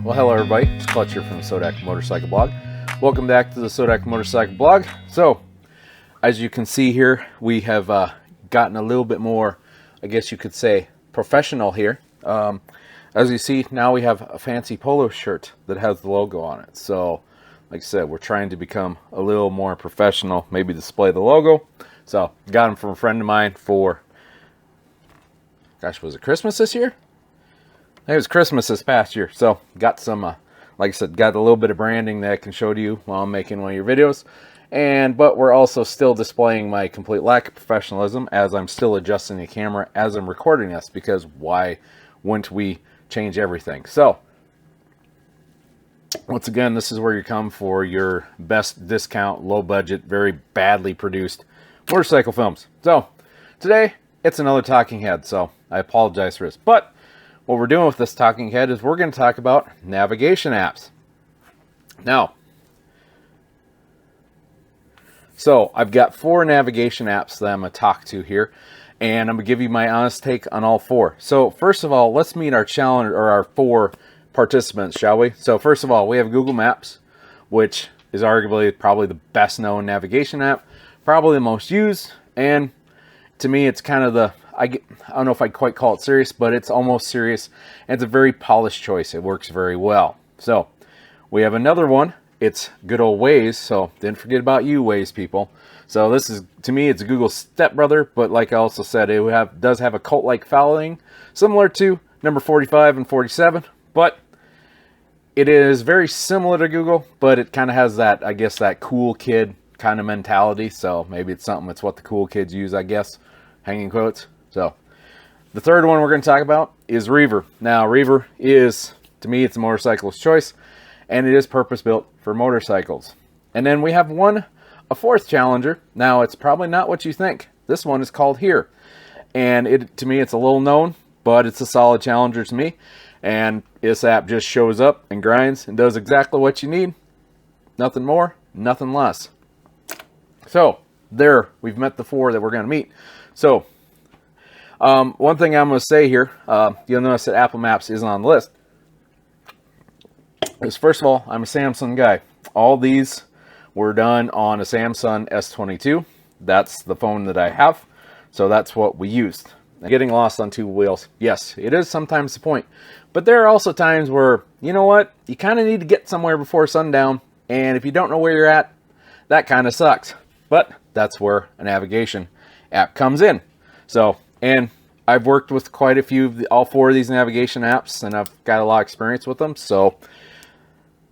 Well, hello everybody, it's Clutch here from the Sodak Motorcycle Blog. Welcome back to the Sodak Motorcycle Blog. So, as you can see here, we have gotten a little bit more, I guess you could say, professional here. As you see, now we have a fancy polo shirt that has the logo on it. So, like I said, we're trying to become a little more professional, maybe display the logo. So, got them from a friend of mine for, gosh, was it Christmas this year? It was Christmas this past year, so got some, like I said, got a little bit of branding that I can show to you while I'm making one of your videos. But we're also still displaying my complete lack of professionalism as I'm still adjusting the camera as I'm recording this, because why wouldn't we change everything? So, once again, this is where you come for your best discount, low budget, very badly produced motorcycle films. So, today, it's another talking head, so I apologize for this. But what we're doing with this talking head is we're going to talk about navigation apps. Now, so I've got 4 navigation apps that I'm going to talk to here, and I'm going to give you my honest take on all 4. So first of all, let's meet our challenge, or our 4 participants, shall we? So first of all, we have Google Maps, which is arguably probably the best known navigation app, probably the most used, and to me it's kind of the, I don't know if I'd quite call it serious, but it's almost serious, and it's a very polished choice. It works very well. So we have another one. It's good old Waze, so didn't forget about you, Waze people. So this is, to me, it's Google's stepbrother, but like I also said, it does have a cult-like following, similar to number 45 and 47, but it is very similar to Google, but it kind of has that, I guess, that cool kid kind of mentality. So maybe it's something that's what the cool kids use, I guess, hanging quotes. So, the third one we're going to talk about is Reaver. Now, Reaver is, to me, it's a motorcyclist's choice, and it is purpose-built for motorcycles. And then we have a fourth challenger. Now, it's probably not what you think. This one is called Here. And to me, it's a little known, but it's a solid challenger to me. And this app just shows up and grinds and does exactly what you need. Nothing more, nothing less. So, there, we've met the 4 that we're going to meet. So, one thing I'm going to say here, you'll notice that Apple Maps isn't on the list, is first of all, I'm a Samsung guy. All these were done on a Samsung S22. That's the phone that I have, so that's what we used. Getting lost on 2 wheels, yes, it is sometimes the point. But there are also times where, you know what, you kind of need to get somewhere before sundown, and if you don't know where you're at, that kind of sucks. But that's where a navigation app comes in. So, and I've worked with quite a few, all 4 of these navigation apps, and I've got a lot of experience with them. So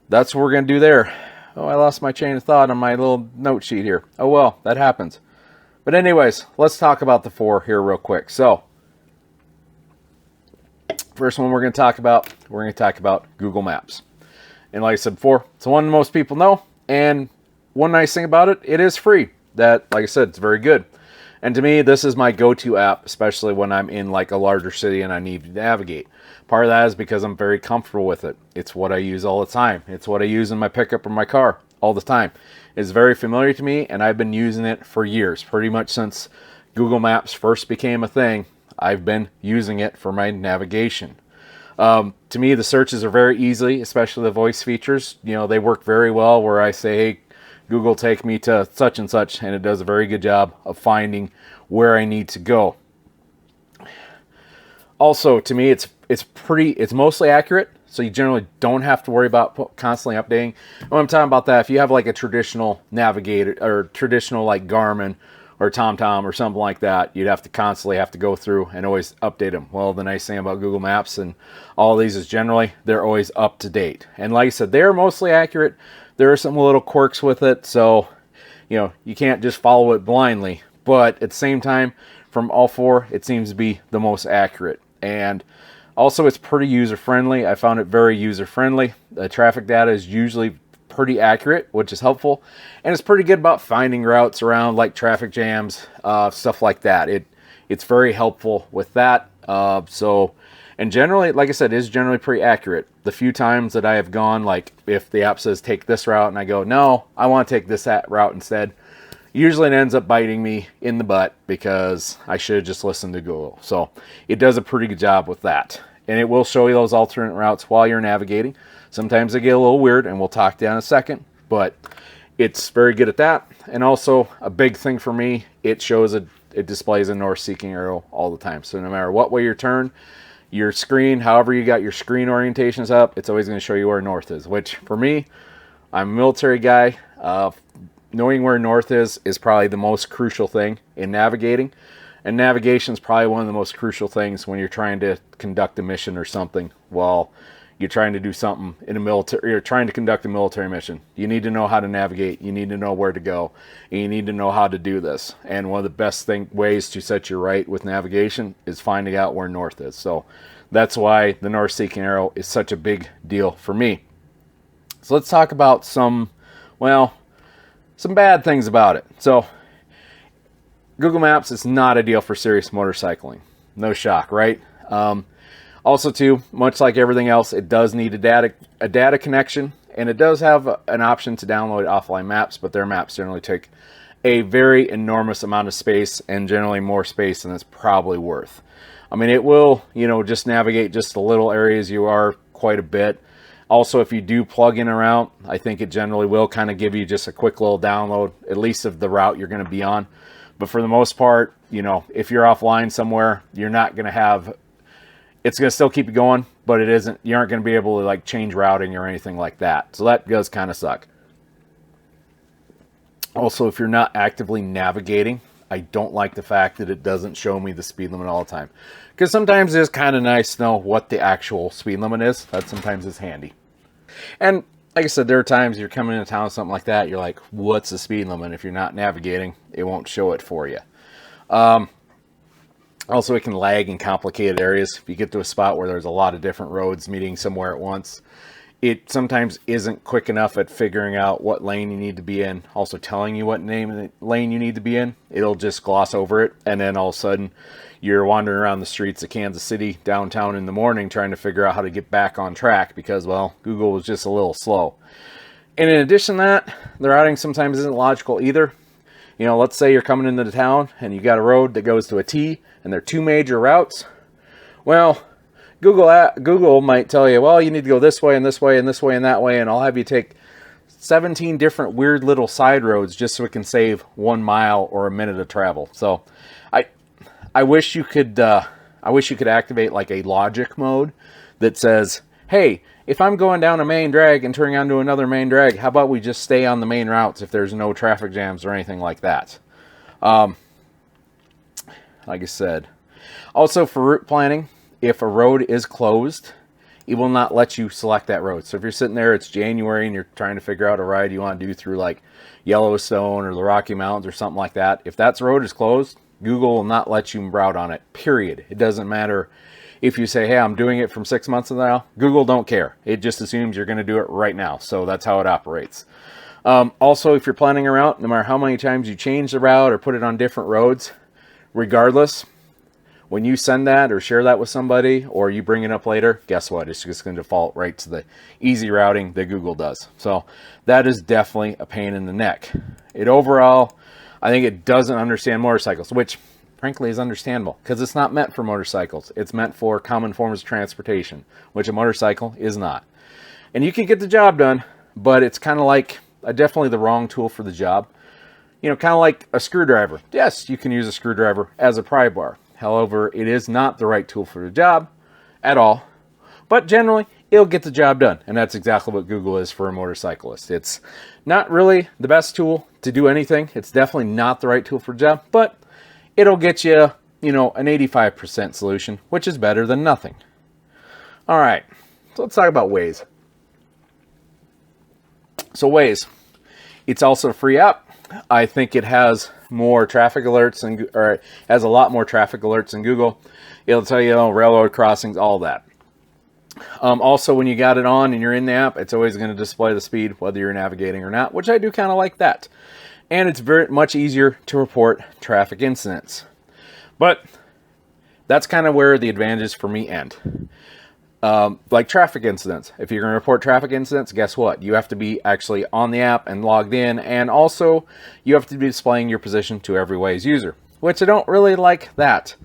that's what we're going to do there. Oh, I lost my chain of thought on my little note sheet here. Oh well, that happens. But anyways, let's talk about the 4 here real quick. So, first one we're going to talk about Google Maps. And like I said before, it's the one most people know. And one nice thing about it, it is free. That, like I said, it's very good. And to me, this is my go-to app, especially when I'm in like a larger city and I need to navigate. Part of that is because I'm very comfortable with it. It's what I use all the time. It's what I use in my pickup or my car all the time. It's very familiar to me, and I've been using it for years. Pretty much since Google Maps first became a thing, I've been using it for my navigation. To me, the searches are very easy, especially the voice features. You know, they work very well where I say, hey, Google, take me to such and such, and it does a very good job of finding where I need to go. Also, to me, it's mostly accurate, so you generally don't have to worry about constantly updating. When I'm talking about that, if you have like a traditional navigator or traditional like Garmin or TomTom or something like that, you'd have to constantly go through and always update them. Well, the nice thing about Google Maps and all these is generally they're always up to date. And like I said, they're mostly accurate. There are some little quirks with it, so you know, you can't just follow it blindly. But at the same time, from all 4, it seems to be the most accurate. And also, it's pretty user-friendly. I found it very user-friendly. The traffic data is usually pretty accurate, which is helpful. And it's pretty good about finding routes around like traffic jams, stuff like that. It's very helpful with that. And generally, like I said, it is generally pretty accurate. The few times that I have gone, like if the app says take this route and I go, no, I want to take this route instead, usually it ends up biting me in the butt because I should have just listened to Google. So it does a pretty good job with that. and it will show you those alternate routes while you're navigating. Sometimes they get a little weird, and we'll talk to that in a second, but it's very good at that. And also, a big thing for me, it displays a north seeking arrow all the time. So no matter what way you turn, your screen, however you got your screen orientations up, it's always going to show you where north is, which for me, I'm a military guy. Knowing where north is probably the most crucial thing in navigating. And navigation is probably one of the most crucial things when you're trying to conduct a mission or something while you're trying to do something in a military, you're trying to conduct a military mission. You need to know how to navigate. You need to know where to go. And you need to know how to do this. And one of the best ways to set you right with navigation is finding out where north is. So that's why the north seeking arrow is such a big deal for me. So let's talk about some bad things about it. So Google Maps is not a deal for serious motorcycling. No shock, right? Also, too, much like everything else, it does need a data connection, and it does have an option to download offline maps, but their maps generally take a very enormous amount of space, and generally more space than it's probably worth. I mean, it will, just navigate just the little areas you are quite a bit. Also, if you do plug in a route, I think it generally will kind of give you just a quick little download, at least of the route you're going to be on. But for the most part, if you're offline somewhere, you're not going to have, it's going to still keep you going, but you aren't going to be able to like change routing or anything like that. So that does kind of suck. Also, if you're not actively navigating, I don't like the fact that it doesn't show me the speed limit all the time. Because sometimes it's kind of nice to know what the actual speed limit is. That sometimes is handy. And like I said, there are times you're coming into town, something like that, you're like, what's the speed limit? If you're not navigating, it won't show it for you. Also, it can lag in complicated areas. If you get to a spot where there's a lot of different roads meeting somewhere at once, it sometimes isn't quick enough at figuring out what lane you need to be in. Also telling you what lane you need to be in. It'll just gloss over it, and then all of a sudden you're wandering around the streets of Kansas City downtown in the morning trying to figure out how to get back on track because, well, Google was just a little slow. And in addition to that, the routing sometimes isn't logical either. Let's say you're coming into the town and you got a road that goes to a T and there are two major routes. Well, Google might tell you, well, you need to go this way and this way and this way and that way, and I'll have you take 17 different weird little side roads just so it can save 1 mile or a minute of travel. So I wish you could activate like a logic mode that says, hey, if I'm going down a main drag and turning onto another main drag, how about we just stay on the main routes if there's no traffic jams or anything like that? Like I said. Also, for route planning, if a road is closed, it will not let you select that road. So if you're sitting there, it's January, and you're trying to figure out a ride you want to do through like Yellowstone or the Rocky Mountains or something like that, if that road is closed, Google will not let you route on it, period. It doesn't matter if you say, hey, I'm doing it from 6 months now. Google don't care. It just assumes you're going to do it right now. So that's how it operates. Also, if you're planning a route, no matter how many times you change the route or put it on different roads, regardless, when you send that or share that with somebody or you bring it up later, guess what? It's just going to default right to the easy routing that Google does. So that is definitely a pain in the neck. Overall, I think it doesn't understand motorcycles, which frankly is understandable because it's not meant for motorcycles. It's meant for common forms of transportation, which a motorcycle is not. And you can get the job done, but it's kind of like definitely the wrong tool for the job. Kind of like a screwdriver. Yes, you can use a screwdriver as a pry bar. However, it is not the right tool for the job at all. But generally, it'll get the job done. And that's exactly what Google is for a motorcyclist. It's not really the best tool to do anything. It's definitely not the right tool for the job, but it'll get you, an 85% solution, which is better than nothing. All right, so let's talk about Waze. So Waze, it's also a free app. I think it has more traffic alerts or has a lot more traffic alerts than Google. It'll tell you, railroad crossings, all that. Also, when you got it on and you're in the app, it's always going to display the speed, whether you're navigating or not, which I do kind of like that. And it's very much easier to report traffic incidents. But that's kind of where the advantages for me end. Like traffic incidents. If you're going to report traffic incidents, guess what? You have to be actually on the app and logged in, and also you have to be displaying your position to every Waze user, which I don't really like that.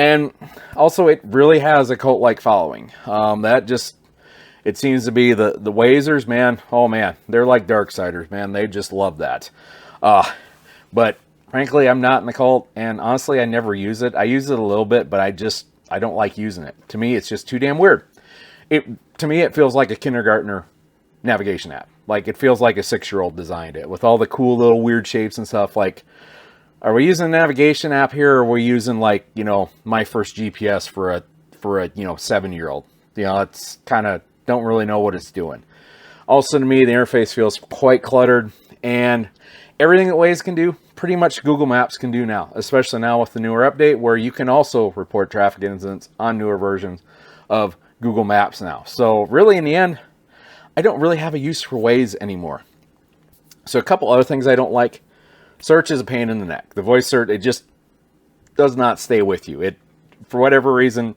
And also, it really has a cult-like following. It seems to be the Wazers, man. Oh man, they're like Darksiders, man. They just love that. But frankly, I'm not in the cult, and honestly, I never use it. I use it a little bit, but I don't like using it. To me, it's just too damn weird. To me, it feels like a kindergartner navigation app. Like, it feels like a 6-year-old designed it with all the cool little weird shapes and stuff. Like, are we using a navigation app here, or are we using, like, you know, my first GPS for a 7-year-old? You know, it's kind of, don't really know what it's doing. Also, to me, the interface feels quite cluttered, and everything that Waze can do, pretty much Google Maps can do now, especially now with the newer update where you can also report traffic incidents on newer versions of Google Maps now. So really, in the end, I don't really have a use for Waze anymore. So a couple other things I don't like. Search is a pain in the neck. The voice search, it just does not stay with you. It, for whatever reason,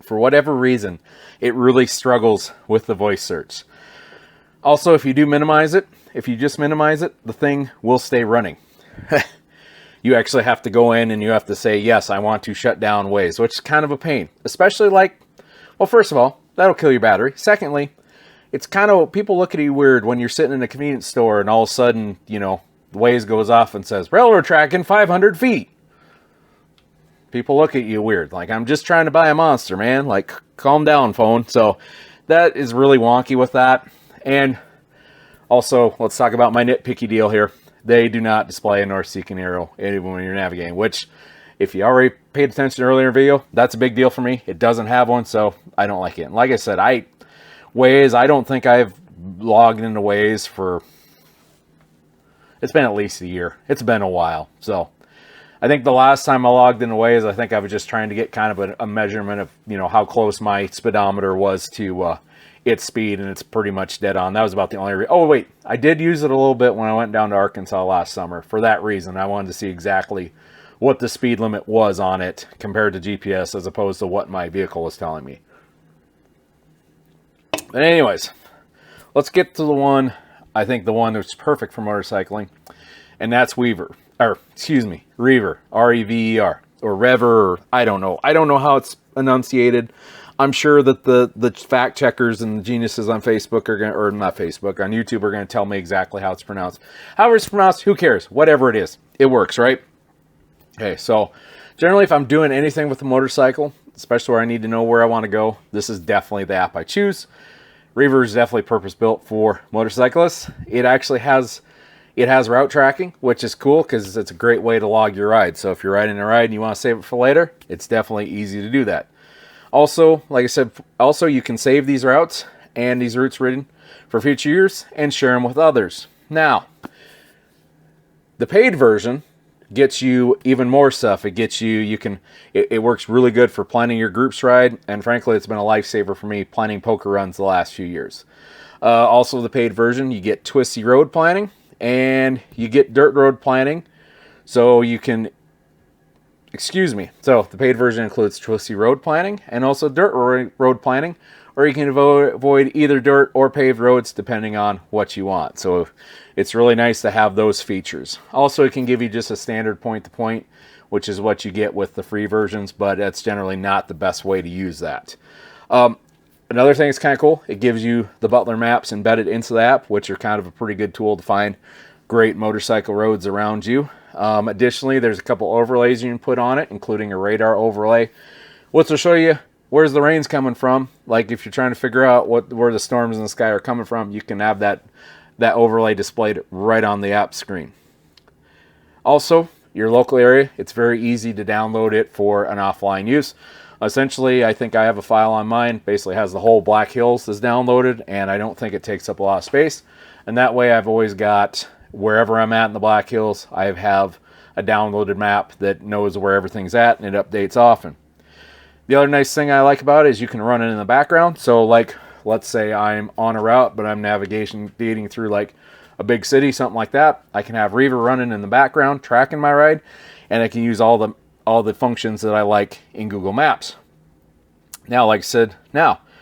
for whatever reason, it really struggles with the voice search. Also, if you do minimize it, if you just minimize it, the thing will stay running. You actually have to go in and you have to say, yes, I want to shut down Waze, which is kind of a pain. Especially like, well, first of all, that'll kill your battery. Secondly, it's kind of, people look at you weird when you're sitting in a convenience store and all of a sudden, you know, Waze goes off and says, railroad track in 500 feet. People look at you weird. Like, I'm just trying to buy a Monster, man. Like, calm down, phone. So that is really wonky with that. And also, let's talk about my nitpicky deal here. They do not display a north-seeking arrow even when you're navigating, which, if you already paid attention earlier in the video, that's a big deal for me. It doesn't have one, so I don't like it. And like I said, Waze, I don't think I've logged into Waze for, it's been at least a year. It's been a while. So I think the last time I logged into Waze, I think I was just trying to get kind of a measurement of, you know, how close my speedometer was to its speed, and it's pretty much dead on. That was about the only oh wait, I did use it a little bit when I went down to Arkansas last summer. For that reason, I wanted to see exactly what the speed limit was on it compared to GPS as opposed to what my vehicle was telling me. But anyways, let's get to the one, I think the one that's perfect for motorcycling, and that's Reaver, R-E-V-E-R, or Rever, or I don't know how it's enunciated. I'm sure that the fact checkers and the geniuses on Facebook are going to, or not Facebook, on YouTube are going to tell me exactly how it's pronounced. However it's pronounced, who cares? Whatever it is, it works, right? Okay, so generally if I'm doing anything with a motorcycle, especially where I need to know where I want to go, this is definitely the app I choose. Reaver is definitely purpose-built for motorcyclists. It actually has route tracking, which is cool because it's a great way to log your ride. So if you're riding a ride and you want to save it for later, it's definitely easy to do that. Also, like I said, also you can save these routes and these routes ridden for future years and share them with others. Now, the paid version gets you even more stuff. It gets you, it works really good for planning your group's ride, and frankly, it's been a lifesaver for me planning poker runs the last few years. Also, the paid version, you get twisty road planning and you get dirt road planning, so you can. So the paid version includes twisty road planning and also dirt road planning, or you can avoid either dirt or paved roads depending on what you want. So it's really nice to have those features. Also, it can give you just a standard point-to-point, which is what you get with the free versions, but that's generally not the best way to use that. Another thing that's kind of cool, it gives you the Butler maps embedded into the app, which are kind of a pretty good tool to find great motorcycle roads around you. Additionally, there's a couple overlays you can put on it, including a radar overlay, which will show you where's the rain's coming from. Like if you're trying to figure out where the storms in the sky are coming from, you can have that overlay displayed right on the app screen. Also, your local area, it's very easy to download it for an offline use. Essentially, I think I have a file on mine, basically has the whole Black Hills is downloaded, and I don't think it takes up a lot of space. And that way I've always got, wherever I'm at in the Black Hills, I have a downloaded map that knows where everything's at, and it updates often. The other nice thing I like about it is you can run it in the background. So like, let's say I'm on a route, but I'm navigating through like a big city, something like that. I can have Reaver running in the background, tracking my ride, and I can use all the functions that I like in Google Maps. Now, like I said,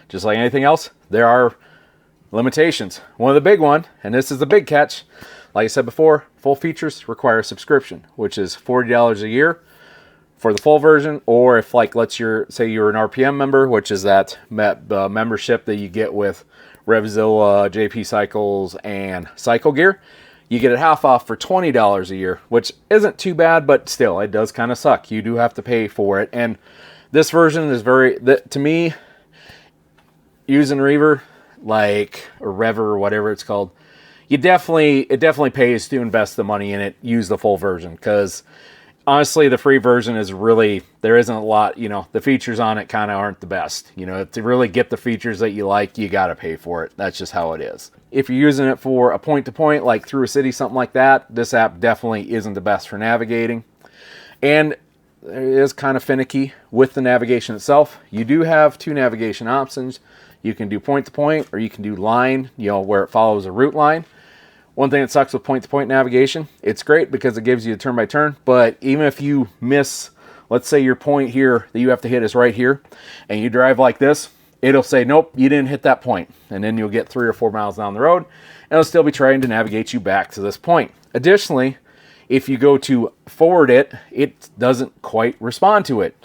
just like anything else, there are limitations. One of the big one, and this is the big catch, like I said before, full features require a subscription, which is $40 a year, for the full version, or if like say you're an RPM member, which is that membership that you get with Revzilla, JP Cycles, and Cycle Gear, you get it half off for $20 a year, which isn't too bad, but still, it does kind of suck. You do have to pay for it, and this version is to me, using Reaver, like, or Rever, or whatever it's called, it definitely pays to invest the money in it, use the full version, because honestly, the free version is really, there isn't a lot, the features on it kind of aren't the best. To really get the features that you like, you got to pay for it. That's just how it is. If you're using it for a point-to-point, like through a city, something like that, this app definitely isn't the best for navigating. And it is kind of finicky with the navigation itself. You do have 2 navigation options. You can do point-to-point, or you can do line, where it follows a route line. One thing that sucks with point-to-point navigation, it's great because it gives you a turn-by-turn, but even if you miss, let's say your point here that you have to hit is right here, and you drive like this, it'll say, nope, you didn't hit that point. And then you'll get 3 or 4 miles down the road, and it'll still be trying to navigate you back to this point. Additionally, if you go to forward it, it doesn't quite respond to it.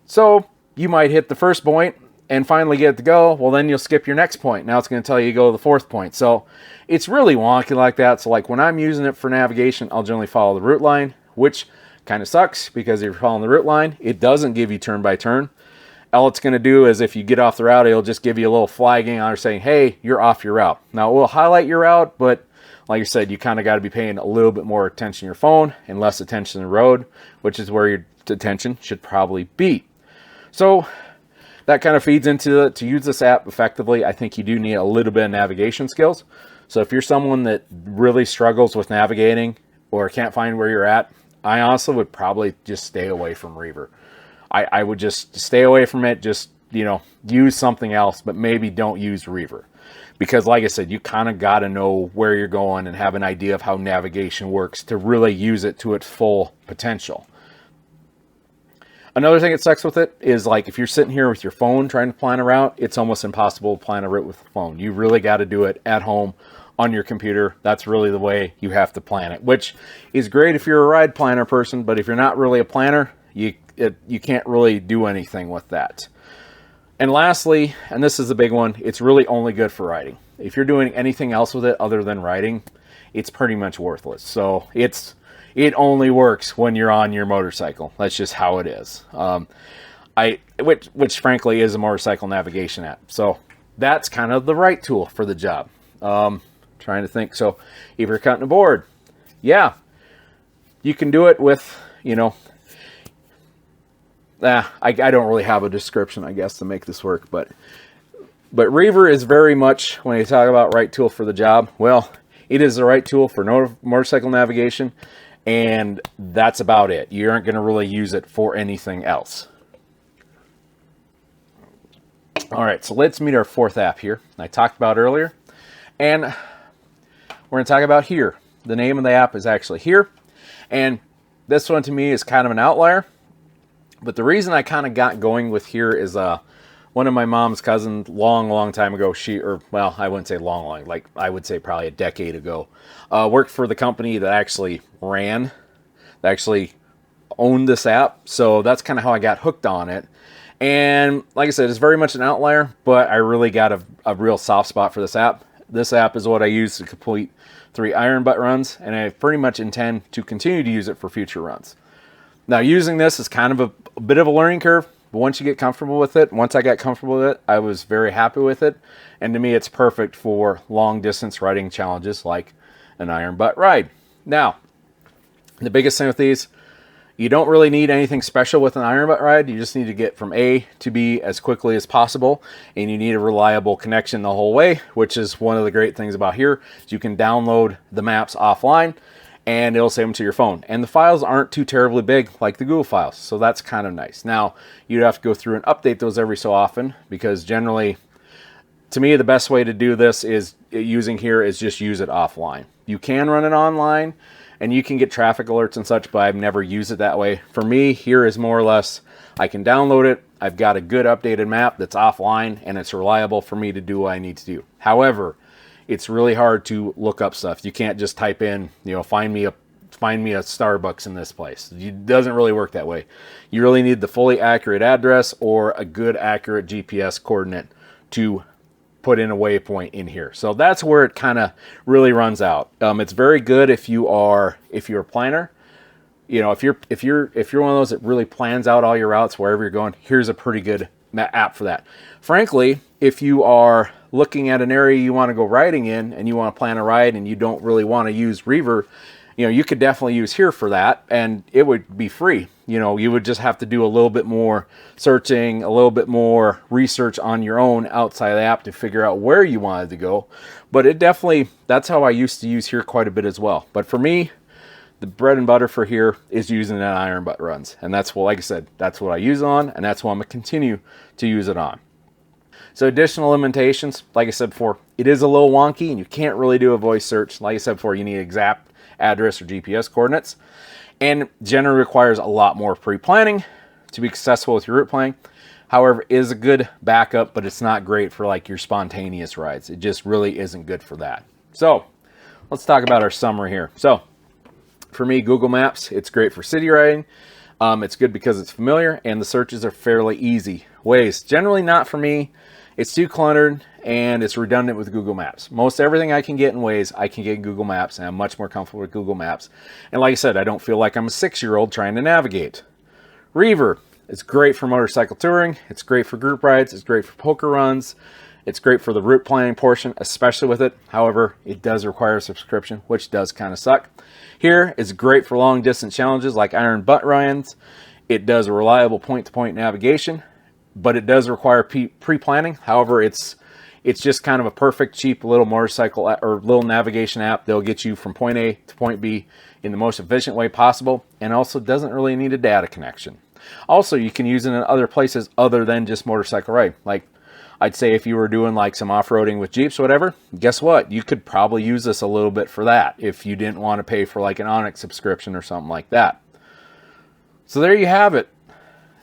So you might hit the first point and finally get it to go. Well, then you'll skip your next point. Now it's going to tell you to go to the 4th point. So it's really wonky like that. So like when I'm using it for navigation, I'll generally follow the route line, which kind of sucks because if you're following the route line, it doesn't give you turn by turn. All it's going to do is if you get off the route, it'll just give you a little flagging on it saying, hey, you're off your route. Now it will highlight your route, but like I said, you kind of got to be paying a little bit more attention to your phone and less attention to the road, which is where your attention should probably be. So that kind of feeds into to use this app effectively. I think you do need a little bit of navigation skills. So if you're someone that really struggles with navigating or can't find where you're at, I honestly would probably just stay away from Reaver. I would just stay away from it. Just, use something else, but maybe don't use Reaver. Because like I said, you kind of got to know where you're going and have an idea of how navigation works to really use it to its full potential. Another thing that sucks with it is like if you're sitting here with your phone trying to plan a route, it's almost impossible to plan a route with the phone. You really got to do it at home on your computer. That's really the way you have to plan it, which is great if you're a ride planner person, but if you're not really a planner, you can't really do anything with that. And lastly, and this is the big one, it's really only good for riding. If you're doing anything else with it other than riding, it's pretty much worthless. So it only works when you're on your motorcycle. That's just how it is. Which frankly is a motorcycle navigation app. So that's kind of the right tool for the job. Trying to think. So if you're cutting a board, yeah, you can do it with, I don't really have a description, I guess, to make this work, but Reaver is very much, when you talk about right tool for the job, well, it is the right tool for motorcycle navigation, and that's about it. You aren't going to really use it for anything else. All right, so let's meet our 4th app here. I talked about earlier, and we're going to talk about Here. The name of the app is actually Here, and this one to me is kind of an outlier. But the reason I kind of got going with Here is one of my mom's cousins long time ago, I wouldn't say long, like I would say probably a decade ago, worked for the company that actually owned this app. So that's kind of how I got hooked on it. And like I said, it's very much an outlier, but I really got a real soft spot for this app. This app is what I use to complete 3 iron butt runs, and I pretty much intend to continue to use it for future runs. Now, using this is kind of a bit of a learning curve, but once you get comfortable with it, once I got comfortable with it, I was very happy with it. And to me, it's perfect for long distance riding challenges like an iron butt ride. Now, the biggest thing with these, you don't really need anything special with an iron butt ride. You just need to get from A to B as quickly as possible, and you need a reliable connection the whole way, which is one of the great things about Here. Is you can download the maps offline, and it'll save them to your phone. And the files aren't too terribly big like the Google files, so that's kind of nice. Now, you'd have to go through and update those every so often, because generally, to me, the best way to do this is using Here is just use it offline. You can run it online, and you can get traffic alerts and such, but I've never used it that way. For me, Here is more or less, I can download it, I've got a good updated map that's offline, and it's reliable for me to do what I need to do. However, it's really hard to look up stuff. You can't just type in, find me find me a Starbucks in this place. It doesn't really work that way. You really need the fully accurate address or a good accurate GPS coordinate to put in a waypoint in here. So that's where it kind of really runs out. It's very good if you're a planner. You know, if you're one of those that really plans out all your routes wherever you're going, here's a pretty good app for that. Frankly, if you are looking at an area you want to go riding in and you want to plan a ride and you don't really want to use Reaver, you know, you could definitely use here for that, and it would be free. You know, you would just have to do a little bit more searching, a little bit more research on your own outside the app to figure out where you wanted to go. But it definitely, that's how I used to use here quite a bit as well. But for me, the bread and butter for here is using that iron butt runs. And that's what, like I said, that's what I use on, and that's what I'm going to continue to use it on. So additional limitations, like I said before, it is a little wonky and you can't really do a voice search. Like I said before, you need exact address or GPS coordinates, and generally requires a lot more pre-planning to be successful with your route planning. However, it is a good backup, but it's not great for like your spontaneous rides. It just really isn't good for that. So let's talk about our summary here. So for me, Google Maps, it's great for city riding. It's good because it's familiar and the searches are fairly easy. Waze, generally not for me. It's too cluttered and it's redundant with Google Maps. Most everything I can get in Waze, I can get in Google Maps, and I'm much more comfortable with Google Maps. And like I said, I don't feel like I'm a 6-year-old trying to navigate. Reaver, it's great for motorcycle touring. It's great for group rides. It's great for poker runs. It's great for the route planning portion, especially with it. However, it does require a subscription, which does kind of suck. Here, it's great for long distance challenges like iron butt runs. It does a reliable point-to-point navigation, but it does require pre-planning. However, it's just kind of a perfect, cheap little motorcycle or little navigation app. They'll get you from point A to point B in the most efficient way possible, and also doesn't really need a data connection. Also, you can use it in other places other than just motorcycle ride. Like, I'd say if you were doing like some off-roading with Jeeps or whatever, guess what? You could probably use this a little bit for that if you didn't want to pay for like an Onyx subscription or something like that. So there you have it.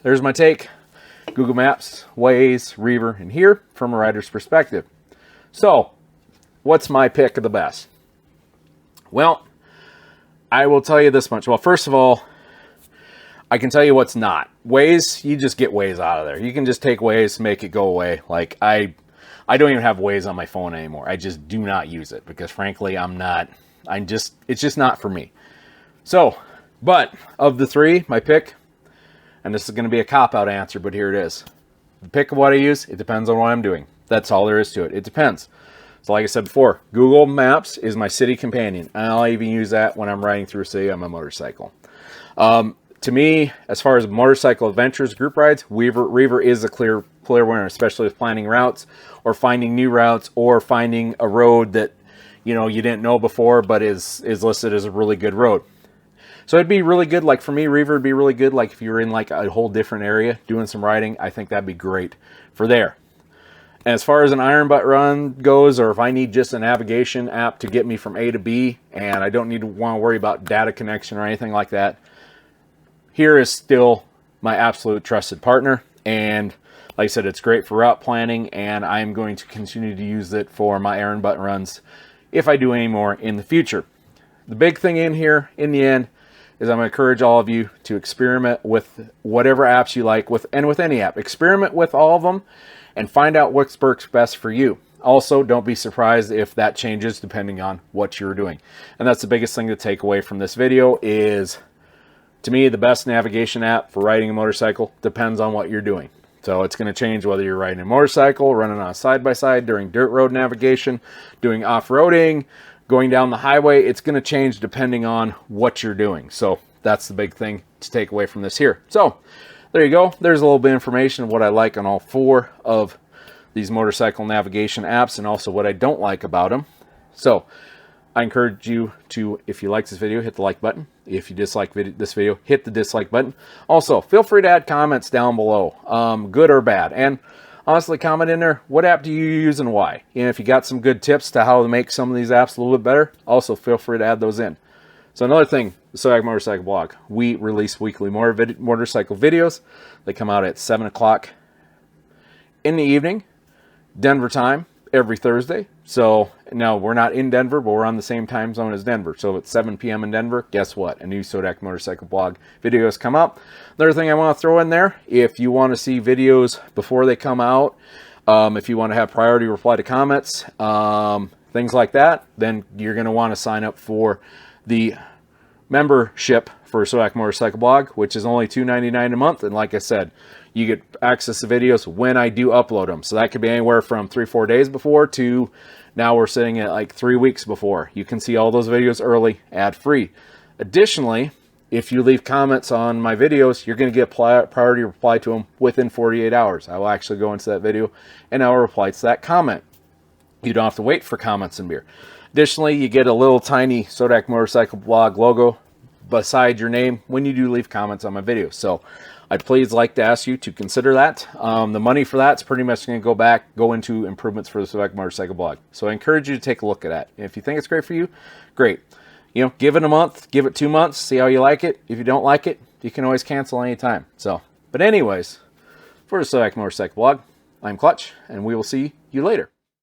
There's my take. Google Maps, Waze, Reaver, and here from a rider's perspective. So, what's my pick of the best? Well, I will tell you this much. Well, first of all, I can tell you what's not. Waze, you just get Waze out of there. You can just take Waze, make it go away. Like, I don't even have Waze on my phone anymore. I just do not use it because, frankly, it's just not for me. So, but of the three, my pick, and this is going to be a cop-out answer, but here it is. The pick of what I use, it depends on what I'm doing. That's all there is to it. It depends. So like I said before, Google Maps is my city companion. And I'll even use that when I'm riding through a city on my motorcycle. To me, as far as motorcycle adventures, group rides, Reaver is a clear winner, especially with planning routes or finding new routes or finding a road that, you know, you didn't know before but is listed as a really good road. So it'd be really good, like for me, Reaver would be really good, like if you're in like a whole different area doing some riding, I think that'd be great for there. And as far as an iron butt run goes, or if I need just a navigation app to get me from A to B, and I don't need to want to worry about data connection or anything like that, here is still my absolute trusted partner. And like I said, it's great for route planning, and I'm going to continue to use it for my iron butt runs if I do any more in the future. The big thing in here, in the end, is I'm going to encourage all of you to experiment with whatever apps you like, with any app. Experiment with all of them and find out what works best for you. Also, don't be surprised if that changes depending on what you're doing. And that's the biggest thing to take away from this video is, to me, the best navigation app for riding a motorcycle depends on what you're doing. So it's going to change whether you're riding a motorcycle, running on a side-by-side, during dirt road navigation, doing off-roading, going down the highway. It's going to change depending on what you're doing. So that's the big thing to take away from this here. So there you go. There's a little bit of information of what I like on all four of these motorcycle navigation apps and also what I don't like about them. So I encourage you to, if you like this video, hit the like button. If you dislike this video, hit the dislike button. Also, feel free to add comments down below, good or bad. And honestly, comment in there, what app do you use and why? And if you got some good tips to how to make some of these apps a little bit better, also feel free to add those in. So another thing, the Sodak Motorcycle Blog, we release weekly motorcycle videos. They come out at 7 o'clock in the evening, Denver time, every Thursday. So no, we're not in Denver, but we're on the same time zone as Denver. So it's 7 p.m. in Denver. Guess what? A new Sodak motorcycle blog videos come up. Another thing I want to throw in there, if you want to see videos before they come out, if you want to have priority reply to comments, things like that, then you're going to want to sign up for the membership for Sodak Motorcycle Blog, which is only $2.99 a month. And like I said, you get access to videos when I do upload them. So that could be anywhere from 3-4 days before to now we're sitting at like 3 weeks before. You can see all those videos early, ad-free. Additionally, if you leave comments on my videos, you're going to get priority reply to them within 48 hours. I will actually go into that video and I will reply to that comment. You don't have to wait for comments in here. Additionally, you get a little tiny Sodak Motorcycle Blog logo beside your name when you do leave comments on my videos. So I'd please like to ask you to consider that. The money for that's pretty much going to go into improvements for the Sodak Motorcycle Blog. So I encourage you to take a look at that. If you think it's great for you, great. You know, give it a month, give it 2 months, see how you like it. If you don't like it, you can always cancel anytime. So, but anyways, for the Sodak Motorcycle Blog, I'm Clutch, and we will see you later.